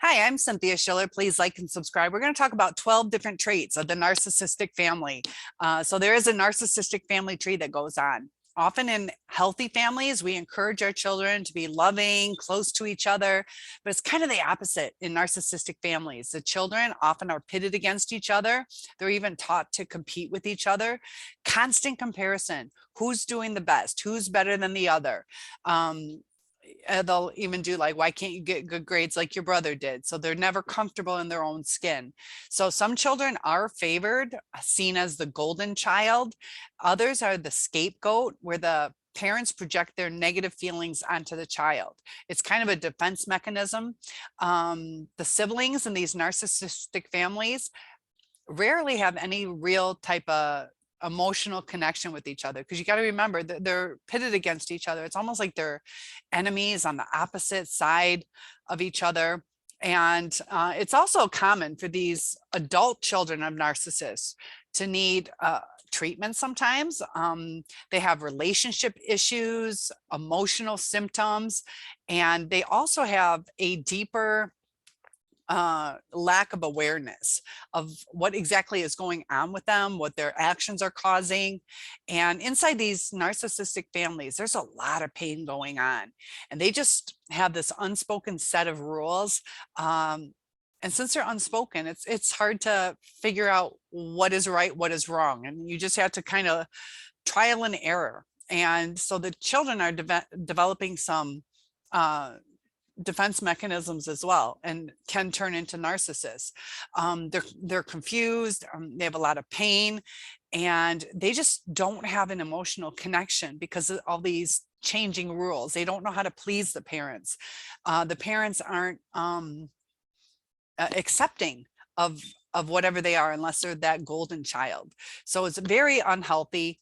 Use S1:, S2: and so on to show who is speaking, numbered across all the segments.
S1: Hi, I'm Cynthia Schiller. Please like and subscribe. We're going to talk about 12 different traits of the narcissistic family. So there is a narcissistic family tree that goes on. Often in healthy families, we encourage our children to be loving, close to each other, but it's kind of the opposite in narcissistic families. The children often are pitted against each other. They're even taught to compete with each other. Constant comparison. Who's doing the best? Who's better than the other? They'll even do like, why can't you get good grades like your brother did? So they're never comfortable in their own skin. So some children are favored, seen as the golden child. Others are the scapegoat, where the parents project their negative feelings onto the child. It's kind of a defense mechanism. The siblings in these narcissistic families rarely have any real type of emotional connection with each other, because you got to remember that they're pitted against each other. It's almost like they're enemies on the opposite side of each other. And it's also common for these adult children of narcissists to need treatment sometimes. They have relationship issues, emotional symptoms, and they also have a deeper lack of awareness of what exactly is going on with them, what their actions are causing. And inside these narcissistic families, there's a lot of pain going on, and they just have this unspoken set of rules. And since they're unspoken, it's hard to figure out what is right, what is wrong, and you just have to kind of trial and error. And so the children are developing some defense mechanisms as well, and can turn into narcissists. They're confused, they have a lot of pain, and they just don't have an emotional connection because of all these changing rules. They don't know how to please the parents. The parents aren't accepting of whatever they are, unless they're that golden child. So it's very unhealthy.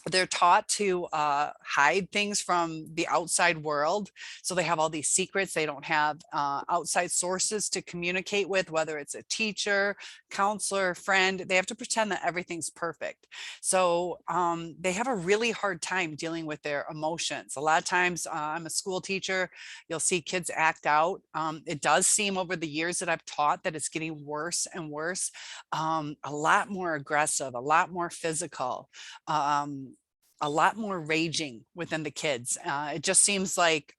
S1: They're taught to hide things from the outside world. So they have all these secrets. They don't have outside sources to communicate with, whether it's a teacher, counselor, friend. They have to pretend that everything's perfect. So they have a really hard time dealing with their emotions. A lot of times, I'm a school teacher, you'll see kids act out. It does seem over the years that I've taught that it's getting worse and worse, a lot more aggressive, a lot more physical. A lot more raging within the kids. It just seems like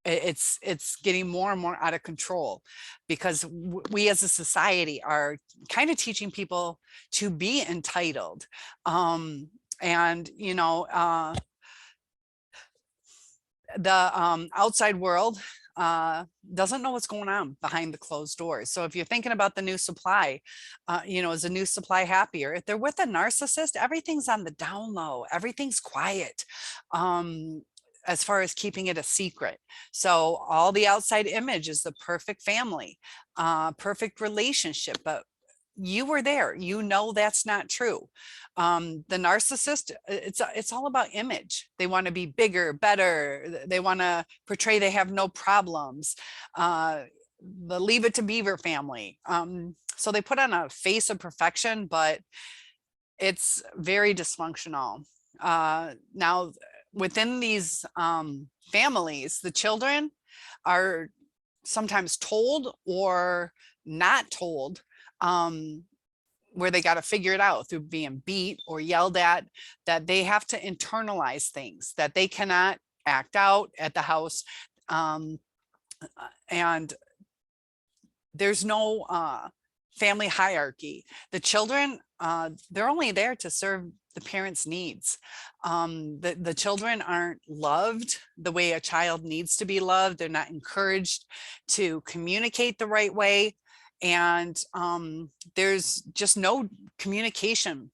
S1: it's getting more and more out of control, because we as a society are kind of teaching people to be entitled. And the outside world doesn't know what's going on behind the closed doors. So if you're thinking about the new supply, is a new supply happier? If they're with a narcissist, everything's on the down low, everything's quiet. As far as keeping it a secret. So all the outside image is the perfect family, perfect relationship, but you were there, that's not true. The narcissist, it's all about image. They want to be bigger, better. They want to portray they have no problems. The Leave It to Beaver family. So they put on a face of perfection, but it's very dysfunctional. Now, within these families, the children are sometimes told or not told, where they got to figure it out through being beat or yelled at, that they have to internalize things, that they cannot act out at the house. And there's no family hierarchy. The children, they're only there to serve the parents' needs. The children aren't loved the way a child needs to be loved. They're not encouraged to communicate the right way. And there's just no communication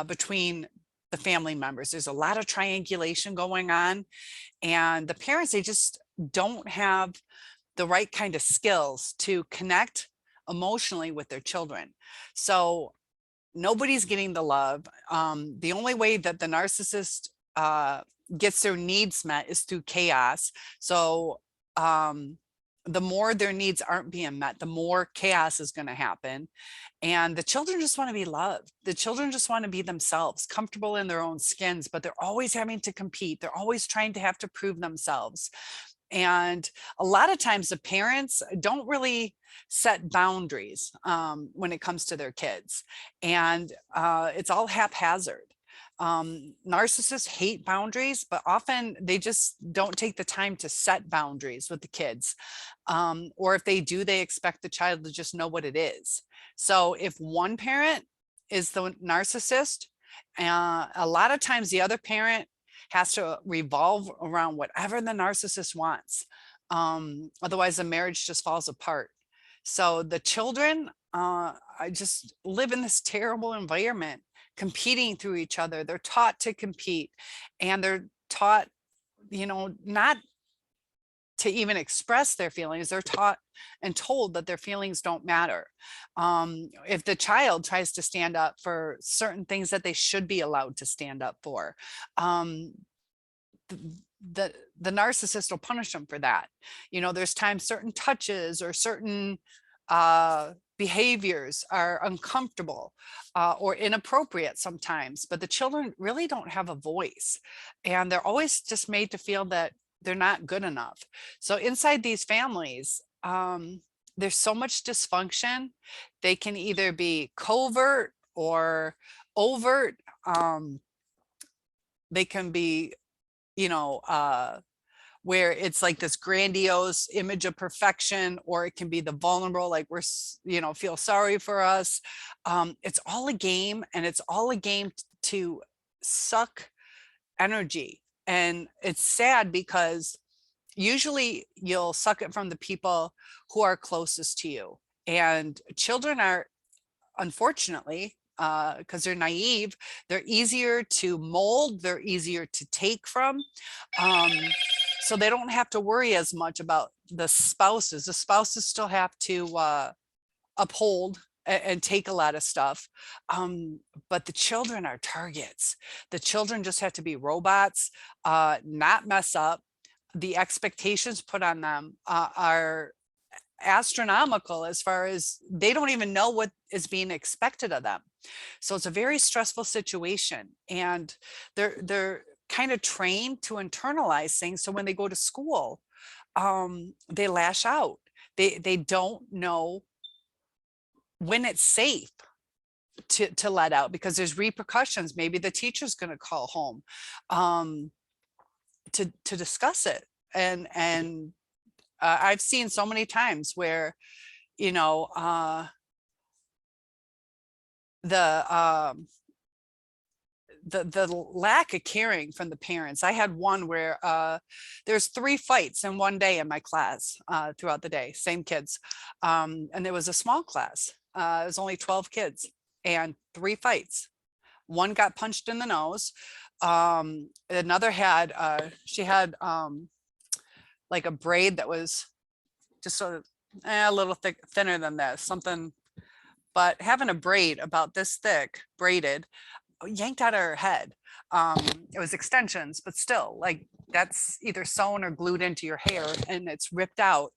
S1: between the family members. There's a lot of triangulation going on, and the parents, they just don't have the right kind of skills to connect emotionally with their children. So nobody's getting the love. The only way that the narcissist gets their needs met is through chaos. So the more their needs aren't being met, the more chaos is going to happen. And the children just want to be loved. The children just want to be themselves, comfortable in their own skins, but they're always having to compete. They're always trying to have to prove themselves. And a lot of times the parents don't really set boundaries when it comes to their kids. And it's all haphazard. Narcissists hate boundaries, but often they just don't take the time to set boundaries with the kids. Or if they do, they expect the child to just know what it is. So if one parent is the narcissist, a lot of times the other parent has to revolve around whatever the narcissist wants. Otherwise, the marriage just falls apart. So the children I just live in this terrible environment, competing through each other. They're taught to compete, and they're taught, not to even express their feelings. They're taught and told that their feelings don't matter. If the child tries to stand up for certain things that they should be allowed to stand up for, the the narcissist will punish them for that. There's times certain touches or certain behaviors are uncomfortable or inappropriate sometimes, but the children really don't have a voice, and they're always just made to feel that they're not good enough. So inside these families, there's so much dysfunction. They can either be covert or overt. They can be, where it's like this grandiose image of perfection, or it can be the vulnerable, like feel sorry for us. It's all a game, and it's all a game to suck energy. And it's sad because usually you'll suck it from the people who are closest to you. And children are, unfortunately, because they're naive, they're easier to mold, they're easier to take from. So they don't have to worry as much about the spouses. The spouses still have to uphold and take a lot of stuff. But the children are targets. The children just have to be robots, not mess up. The expectations put on them are astronomical, as far as they don't even know what is being expected of them. So it's a very stressful situation, and they're kind of trained to internalize things. So when they go to school, they lash out. They don't know when it's safe to let out, because there's repercussions. Maybe the teacher's going to call home to discuss it. And I've seen so many times where, the lack of caring from the parents. I had one where there's 3 fights in one day in my class throughout the day, same kids. And there was a small class. It was only 12 kids and 3 fights. One got punched in the nose. Another she had like a braid that was just sort of a little thinner than this, something, but having a braid about this thick, braided, yanked out of her head. It was extensions, but still, like, that's either sewn or glued into your hair, and it's ripped out.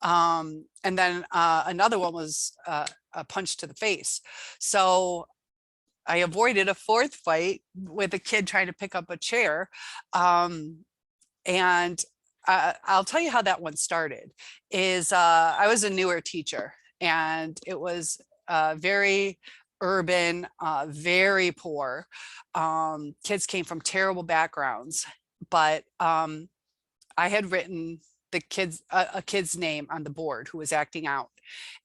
S1: And then another one was a punch to the face. So I avoided a 4th fight with a kid trying to pick up a chair. And I'll tell you how that one started. Is I was a newer teacher, and it was very urban, very poor. Kids came from terrible backgrounds, but I had written a kid's name on the board who was acting out,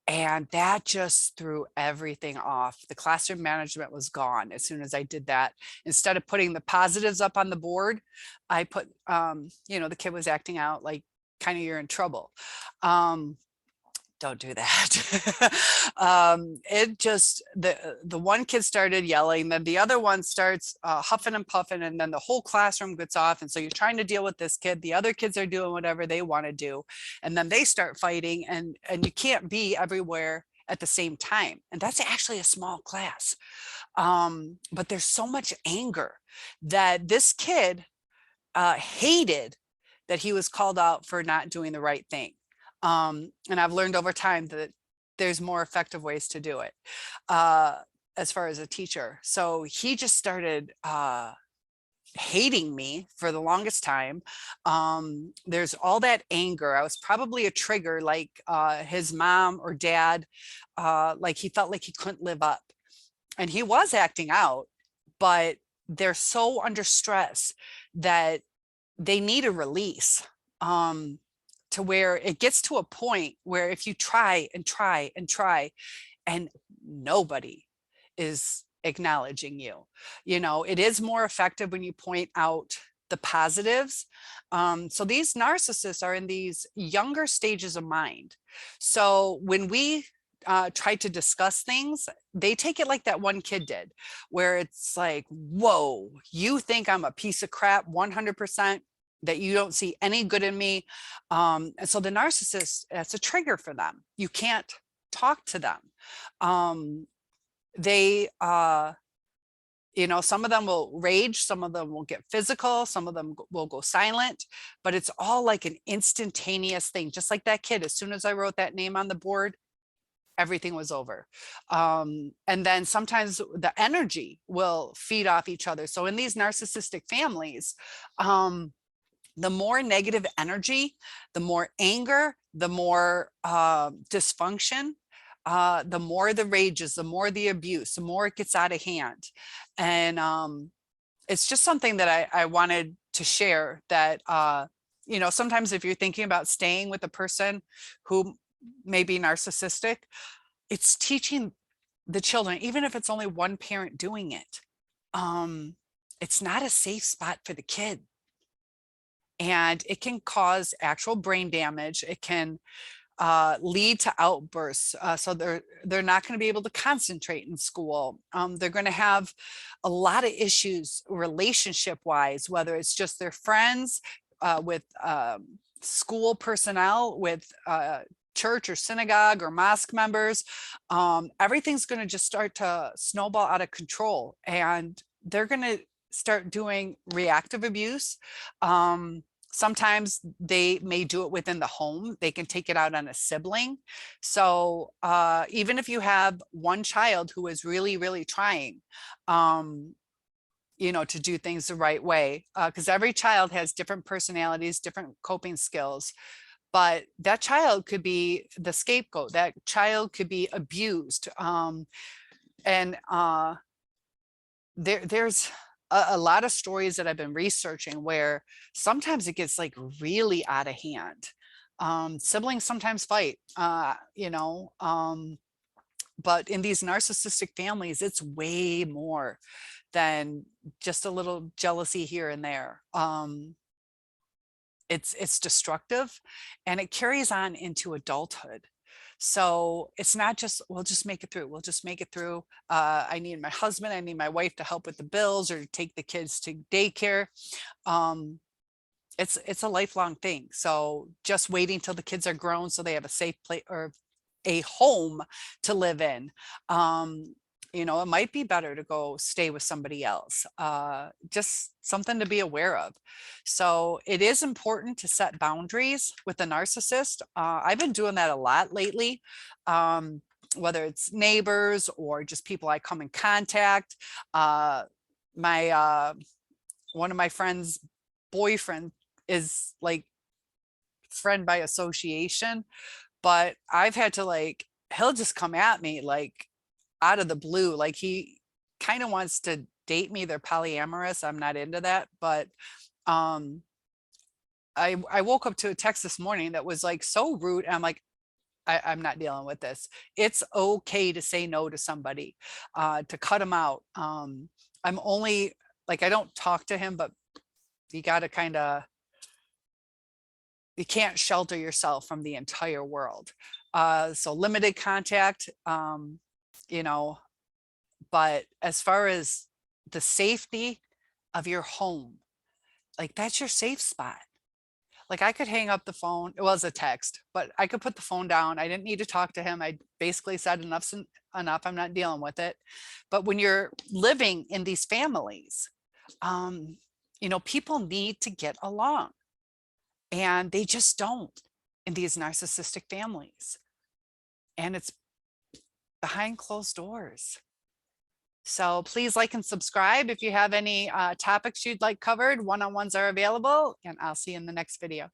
S1: and that just threw everything off. The classroom management was gone as soon as I did that. Instead of putting the positives up on the board, I put, the kid was acting out, like, kind of, you're in trouble. Don't do that. It just, the one kid started yelling, then the other one starts huffing and puffing, and then the whole classroom gets off. And so you're trying to deal with this kid. The other kids are doing whatever they want to do, and then they start fighting, and you can't be everywhere at the same time. And that's actually a small class. But there's so much anger that this kid hated that he was called out for not doing the right thing. And I've learned over time that there's more effective ways to do it as far as a teacher. So he just started hating me for the longest time. There's all that anger. I was probably a trigger, like his mom or dad, like he felt like he couldn't live up. And he was acting out, but they're so under stress that they need a release, to where it gets to a point where if you try and try and try and nobody is acknowledging you, it is more effective when you point out the positives. So these narcissists are in these younger stages of mind. So when we try to discuss things, they take it like that one kid did, where it's like, whoa, you think I'm a piece of crap 100%, that you don't see any good in me. And so the narcissist, that's a trigger for them. You can't talk to them. They, some of them will rage, some of them will get physical, some of them will go silent, but it's all like an instantaneous thing. Just like that kid, as soon as I wrote that name on the board, everything was over. And then sometimes the energy will feed off each other. So in these narcissistic families, the more negative energy, the more anger, the more dysfunction, the more the rages, the more the abuse, the more it gets out of hand. And it's just something that I wanted to share, that, sometimes if you're thinking about staying with a person who may be narcissistic, it's teaching the children, even if it's only one parent doing it, it's not a safe spot for the kid. And it can cause actual brain damage. It can lead to outbursts. So they're not going to be able to concentrate in school. They're going to have a lot of issues relationship wise, whether it's just their friends, with school personnel, with church or synagogue or mosque members. Everything's going to just start to snowball out of control, and they're going to start doing reactive abuse. Sometimes they may do it within the home. They can take it out on a sibling. So even if you have one child who is really, really trying, to do things the right way, because every child has different personalities, different coping skills. But that child could be the scapegoat. That child could be abused. And there's a lot of stories that I've been researching where sometimes it gets like really out of hand. Siblings sometimes fight, but in these narcissistic families, it's way more than just a little jealousy here and there. It's destructive, and it carries on into adulthood. So it's not just, we'll just make it through. We'll just make it through. I need my husband, I need my wife to help with the bills or to take the kids to daycare. It's a lifelong thing. So just waiting till the kids are grown so they have a safe place or a home to live in. It might be better to go stay with somebody else. Just something to be aware of. So it is important to set boundaries with a narcissist. I've been doing that a lot lately, whether it's neighbors or just people I come in contact. One of my friend's boyfriend is like friend by association, but I've had to he'll just come at me out of the blue. Like he kind of wants to date me. They're polyamorous. I'm not into that. But I woke up to a text this morning that was so rude. I'm like, I'm not dealing with this. It's okay to say no to somebody, to cut them out. I'm only I don't talk to him, but you got to you can't shelter yourself from the entire world. So limited contact, but as far as the safety of your home, that's your safe spot. I could hang up the phone. It was a text, but I could put the phone down. I didn't need to talk to him. I basically said enough's enough. I'm not dealing with it. But when you're living in these families, people need to get along, and they just don't in these narcissistic families. And it's behind closed doors. So please like and subscribe. If you have any topics you'd like covered, one-on-ones are available, and I'll see you in the next video.